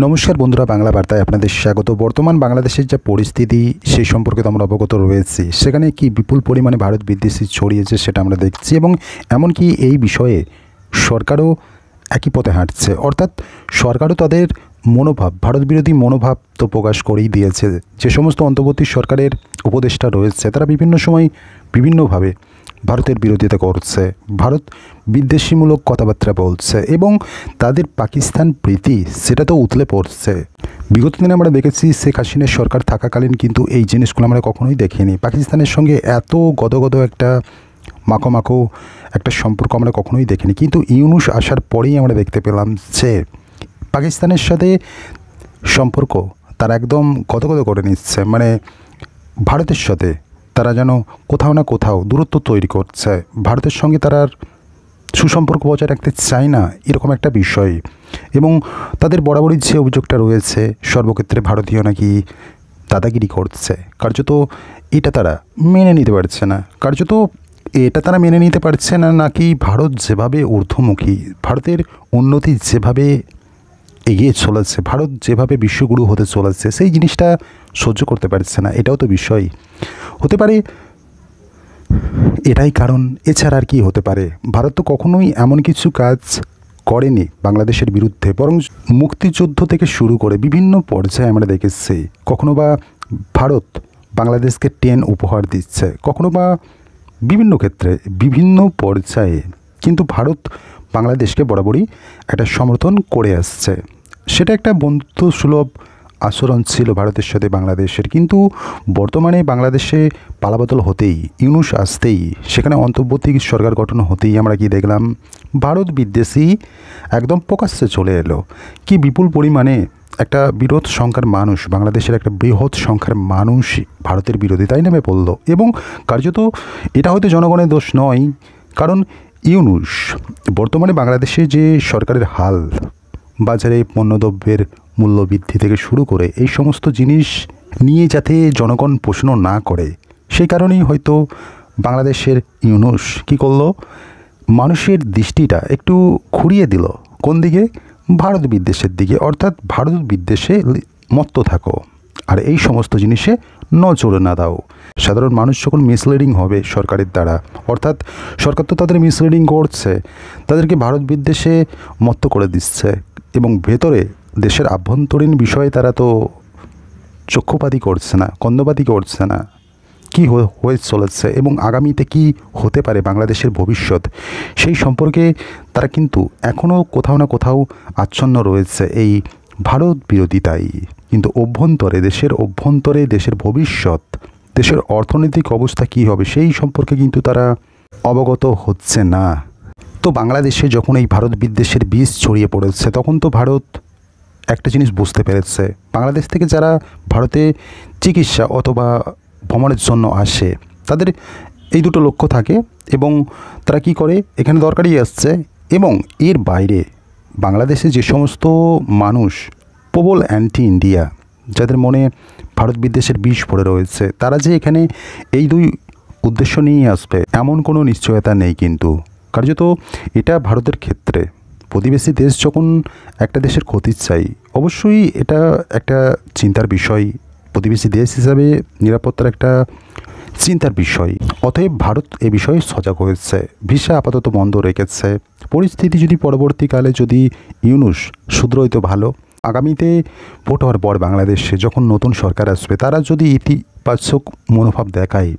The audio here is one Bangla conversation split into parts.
নমস্কার বন্ধুরা, বাংলা বার্তায় আপনাদের স্বাগত। বর্তমান বাংলাদেশের যা পরিস্থিতি সেই সম্পর্কে তো আমরা অবগত রয়েছি। সেখানে কি বিপুল পরিমাণে ভারত বিদ্বেষী ছড়িয়েছে সেটা আমরা দেখছি, এবং এমনকি এই বিষয়ে সরকারও একই পথে হাঁটছে। অর্থাৎ সরকারও তাদের মনোভাব, ভারত বিরোধী মনোভাব তো প্রকাশ করেই দিয়েছে। যে সমস্ত অন্তর্বর্তী সরকারের উপদেষ্টা রয়েছে তারা বিভিন্ন সময় বিভিন্নভাবে ভারতের বিরোধিতা করছে, ভারত বিদ্বেষীমূলক কথাবার্তা বলছে, এবং তাদের পাকিস্তান প্রীতি সেটা তো উতলে পড়ছে। বিগত দিনে আমরা দেখেছি শেখ হাসিনার সরকার থাকাকালীন কিন্তু এই জিনিসগুলো আমরা কখনোই দেখিনি। পাকিস্তানের সঙ্গে এত গদগদ একটা মাখো একটা সম্পর্ক আমরা কখনোই দেখিনি, কিন্তু ইউনূস আসার পরেই আমরা দেখতে পেলাম যে পাকিস্তানের সাথে সম্পর্ক তারা একদম গদগদ করে নিচ্ছে। মানে ভারতের সাথে তারা যেন কোথাও না কোথাও দূরত্ব তৈরি করছে, ভারতের সঙ্গে তারা আর সুসম্পর্ক বজায় রাখতে চায় না, এরকম একটা বিষয়। এবং তাদের বরাবরই যে অভিযোগটা রয়েছে সর্বক্ষেত্রে ভারতীয় নাকি দাদাগিরি করছে, কার্যত এটা তারা মেনে নিতে পারছে না। কার্যত এটা তারা মেনে নিতে পারছে না, নাকি ভারত যেভাবে ঊর্ধ্বমুখী, ভারতের উন্নতি যেভাবে এগিয়ে চলেছে, ভারত যেভাবে বিশ্বগুরু হতে চলেছে সেই জিনিসটা সহ্য করতে পারছে না। এটাও তো বিষয় হতে পারে, এটাই কারণ। এছাড়া আর কি হতে পারে? ভারত তো কখনোই এমন কিছু কাজ করেনি বাংলাদেশের বিরুদ্ধে, বরং মুক্তিযুদ্ধ থেকে শুরু করে বিভিন্ন পর্যায়ে আমরা দেখেছি কখনো বা ভারত বাংলাদেশকে উপহার দিচ্ছে, কখনো বা বিভিন্ন ক্ষেত্রে বিভিন্ন পর্যায়ে কিন্তু ভারত বাংলাদেশকে বরাবরই একটা সমর্থন করে আসছে। সেটা একটা বন্ধুসুলভ আচরণ ছিল ভারতের সাথে বাংলাদেশের। কিন্তু বর্তমানে বাংলাদেশে পালাবদল হতেই, ইউনূস আসতেই, সেখানে অন্তর্বর্তী সরকার গঠন হতেই আমরা কি দেখলাম? ভারত বিদ্বেষী একদম প্রকাশ্যে চলে এলো। কি বিপুল পরিমাণে একটা বৃহৎ সংখ্যার মানুষ, বাংলাদেশের একটা বৃহৎ সংখ্যার মানুষ ভারতের বিরোধিতায় নেমে পড়ল। এবং কার্যত এটা হয়তো জনগণের দোষ নয়, কারণ ইউনূস বর্তমানে বাংলাদেশে যে সরকারের হাল, বাজারে পণ্যদ্রব্যের মূল্য বৃদ্ধি থেকে শুরু করে এই সমস্ত জিনিস নিয়ে যাতে জনগণ প্রশ্ন না করে, সেই কারণেই হয়তো বাংলাদেশের ইউনূস কী করলো, মানুষের দৃষ্টিটা একটু ঘুরিয়ে দিল। কোন দিকে? ভারত বিদ্বেষের দিকে। অর্থাৎ ভারত বিদ্বেষে মত্ত থাকো আর এই সমস্ত জিনিসে নজর না দাও। সাধারণ মানুষ যখন মিসলিডিং হবে সরকারের দ্বারা, অর্থাৎ সরকার তো তাদের মিসলিডিং করছে, তাদেরকে ভারত বিদ্বেষে মত্ত করে দিচ্ছে, এবং ভেতরে দেশের আভ্যন্তরীণ বিষয়ে তারা তো চক্ষুপাতি করছে না, কন্দপাতি করছে না কী হয়ে চলেছে এবং আগামীতে কি হতে পারে বাংলাদেশের ভবিষ্যৎ, সেই সম্পর্কে তারা কিন্তু এখনও কোথাও না কোথাও আচ্ছন্ন রয়েছে এই ভারত বিরোধিতায়। কিন্তু অভ্যন্তরে, দেশের অভ্যন্তরে দেশের ভবিষ্যৎ, দেশের অর্থনৈতিক অবস্থা কী হবে সেই সম্পর্কে কিন্তু তারা অবগত হচ্ছে না। তো বাংলাদেশে যখন এই ভারত বিদ্বেষের বীজ ছড়িয়ে পড়েছে, তখন তো ভারত একটা জিনিস বুঝতে পেরেছে, বাংলাদেশ থেকে যারা ভারতে চিকিৎসা অথবা ভ্রমণের জন্য আসে তাদের এই দুটো লক্ষ্য থাকে, এবং তারা কি করে, এখানে দরকারই আসছে। এবং এর বাইরে বাংলাদেশে যে সমস্ত মানুষ প্রবল অ্যান্টি ইন্ডিয়া, যাদের মনে ভারত বিদ্বেষের বিষ পড়ে রয়েছে, তারা যে এখানে এই দুই উদ্দেশ্য নিয়ে আসবে এমন কোনো নিশ্চয়তা নেই। কিন্তু কার্যত এটা ভারতের ক্ষেত্রে প্রতিবেশী দেশ যখন একটা দেশের ক্ষতি চাই, অবশ্যই এটা একটা চিন্তার বিষয়, প্রতিবেশী দেশ হিসাবে নিরাপত্তার একটা চিন্তার বিষয়। অতএব ভারত এ বিষয়ে সজাগ হয়েছে, ভিসা আপাতত বন্ধ রেখেছে। পরিস্থিতি যদি পরবর্তীকালে যদি ইউনূস শুধরোয় তো ভালো। আগামীতে ভোট হওয়ার পর বাংলাদেশে যখন নতুন সরকার আসবে, তারা যদি ইতিবাচক মনোভাব দেখায়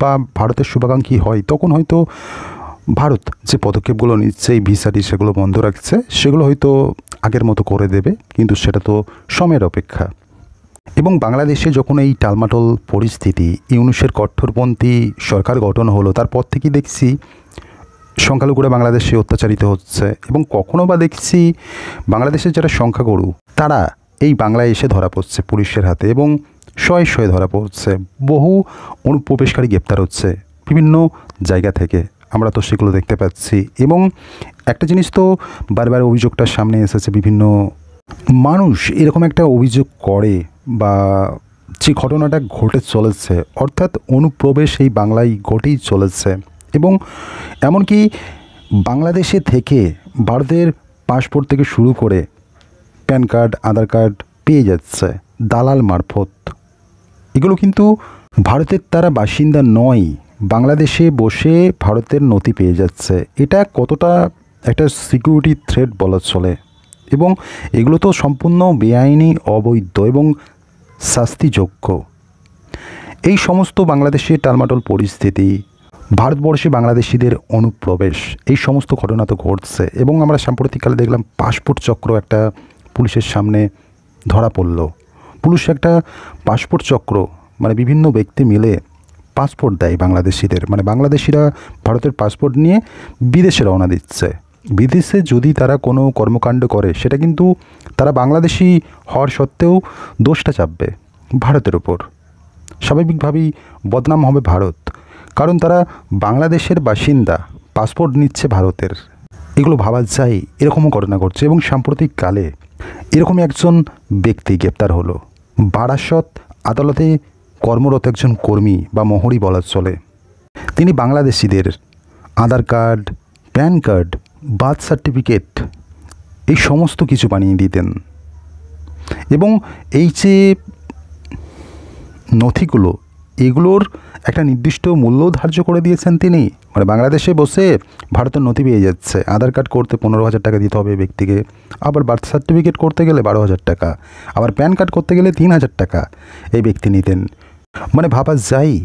বা ভারতের শুভাকাঙ্ক্ষী হয়, তখন হয়তো ভারত যে পদক্ষেপগুলো নিচ্ছে, এই ভিসাটি সেগুলো বন্ধ রাখছে, সেগুলো হয়তো আগের মতো করে দেবে, কিন্তু সেটা তো সময়ের অপেক্ষা। এবং বাংলাদেশে যখন এই টালমাটল পরিস্থিতি, ইউনূসের কঠোরপন্থী সরকার গঠন হলো, তারপর থেকেই দেখছি সংখ্যালঘুরা বাংলাদেশে অত্যাচারিত হচ্ছে, এবং কখনো বা দেখছি বাংলাদেশের যারা সংখ্যাগুরু তারা এই বাংলায় এসে ধরা পড়ছে পুলিশের হাতে, এবং শয়ে শয়ে ধরা পড়ছে। বহু অনুপ্রবেশকারী গ্রেপ্তার হচ্ছে বিভিন্ন জায়গা থেকে, আমরা তো সেগুলো দেখতে পাচ্ছি। এবং একটা জিনিস তো বারবার অভিযোগটা সামনে এসেছে, বিভিন্ন মানুষ এরকম একটা অভিযোগ করে বা যে ঘটনাটা ঘটে চলেছে, অর্থাৎ অনুপ্রবেশ এই বাংলায় ঘটেই চলেছে। এবং এমনকি বাংলাদেশে থেকে ভারতের পাসপোর্ট থেকে শুরু করে প্যান কার্ড, আধার কার্ড পেয়ে যাচ্ছে দালাল মারফত। এগুলো কিন্তু ভারতের তারা বাসিন্দা নয়, বাংলাদেশে বসে ভারতের নথি পেয়ে যাচ্ছে। এটা কতটা একটা সিকিউরিটি থ্রেট বলা চলে। এবং এগুলো তো সম্পূর্ণ বেআইনি, অবৈধ এবং শাস্তিযোগ্য। এই সমস্ত বাংলাদেশে টালমাটল পরিস্থিতি, ভারতবর্ষে বাংলাদেশিদের অনুপ্রবেশ, এই সমস্ত ঘটনা তো ঘটছে। এবং আমরা সাম্প্রতিককালে দেখলাম পাসপোর্ট চক্র একটা পুলিশের সামনে ধরা পড়ল। পুলিশ একটা পাসপোর্ট চক্র, মানে বিভিন্ন ব্যক্তি মিলে পাসপোর্ট দেয় বাংলাদেশিদের, মানে বাংলাদেশিরা ভারতের পাসপোর্ট নিয়ে বিদেশে রওনা দিচ্ছে। বিদেশে যদি তারা কোনো কর্মকাণ্ড করে, সেটা কিন্তু তারা বাংলাদেশি হওয়ার সত্ত্বেও দোষটা চাপবে ভারতের ওপর। স্বাভাবিকভাবেই বদনাম হবে ভারত, কারণ তারা বাংলাদেশের বাসিন্দা, পাসপোর্ট নিচ্ছে ভারতের। এগুলো ভাবা যায় এরকমও ঘটনা ঘটছে। এবং সাম্প্রতিককালে এরকমই একজন ব্যক্তি গ্রেপ্তার হলো। বারাসত আদালতে কর্মরত একজন কর্মী বা মোহরি বলা চলে। তিনি বাংলাদেশিদের Aadhaar card, PAN card, birth certificate এই সমস্ত কিছু বানিয়ে দিতেন। এবং এই যে নথিগুলো, এগুলোর একটা নির্দিষ্ট মূল্য ধার্য করে দিয়েছেন তিনি। মানে বাংলাদেশে বসে ভারতের নথি পেয়ে যাচ্ছে। আধার কার্ড করতে 15,000 টাকা দিতে হবে ব্যক্তিকে, আবার বার্থ সার্টিফিকেট করতে গেলে 12,000 টাকা, আবার প্যান কার্ড করতে গেলে 3,000 টাকা এই ব্যক্তি নিতেন। মানে ভাবা যায়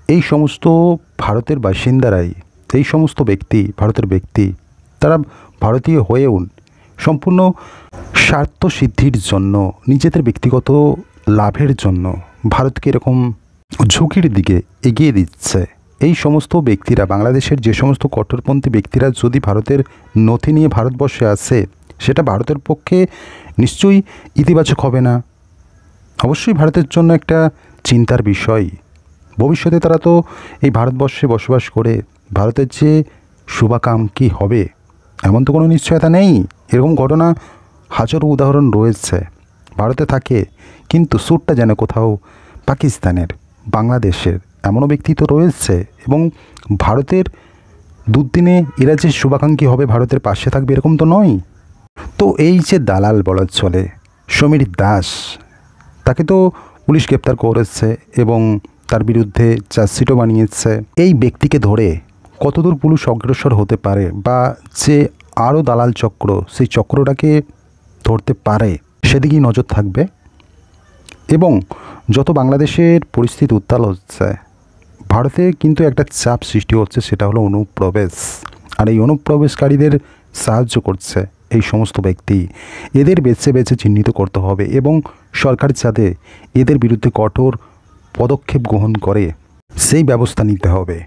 এই সমস্ত ভারতের বাসিন্দারাই, এই সমস্ত ব্যক্তি, ভারতের ব্যক্তি, তারা ভারতীয় হয়েও সম্পূর্ণ স্বার্থ সিদ্ধির জন্য, নিজেদের ব্যক্তিগত লাভের জন্য ভারতকে এরকম ঝুঁকির দিকে এগিয়ে দিচ্ছে। এই সমস্ত ব্যক্তিরা, বাংলাদেশের যে সমস্ত কট্টরপন্থী ব্যক্তিরা যদি ভারতের নথি নিয়ে ভারতবর্ষে আসে, সেটা ভারতের পক্ষে নিশ্চয়ই ইতিবাচক হবে না। অবশ্যই ভারতের জন্য একটা চিন্তার বিষয়। ভবিষ্যতে তারা তো এই ভারতবর্ষে বসবাস করে ভারতের যে শুভাকাঙ্ক্ষী হবে, এমন তো কোনো নিশ্চয়তা নেই। এরকম ঘটনা হাজারো উদাহরণ রয়েছে। ভারতে থাকে কিন্তু সুরটা যেন কোথাও পাকিস্তানের, বাংলাদেশের, এমনও ব্যক্তি তো রয়েছে। এবং ভারতের দুদিনে এরা যে শুভাকাঙ্ক্ষী হবে, ভারতের পাশে থাকবে, এরকম তো নয়। তো এই যে দালাল বলা চলে সমীর দাস, তাকে তো পুলিশ গ্রেপ্তার করেছে এবং তার বিরুদ্ধে চার্জশিটও বানিয়েছে। এই ব্যক্তিকে ধরে কতদূর পুলিশ অগ্রসর হতে পারে, বা যে আরও দালাল চক্র সেই চক্রটাকে ধরতে পারে, সেদিকেই নজর থাকবে। এবং যত বাংলাদেশের পরিস্থিতি উত্তাল হচ্ছে, ভারতে কিন্তু একটা চাপ সৃষ্টি হচ্ছে, সেটা হলো অনুপ্রবেশ। আর এই অনুপ্রবেশকারীদের সাহায্য করছে এই সমস্ত ব্যক্তি। এদের বেছে বেছে চিহ্নিত করতে হবে এবং সরকার যাতে এদের বিরুদ্ধে কঠোর পদক্ষেপ গ্রহণ করে সেই ব্যবস্থা নিতে হবে।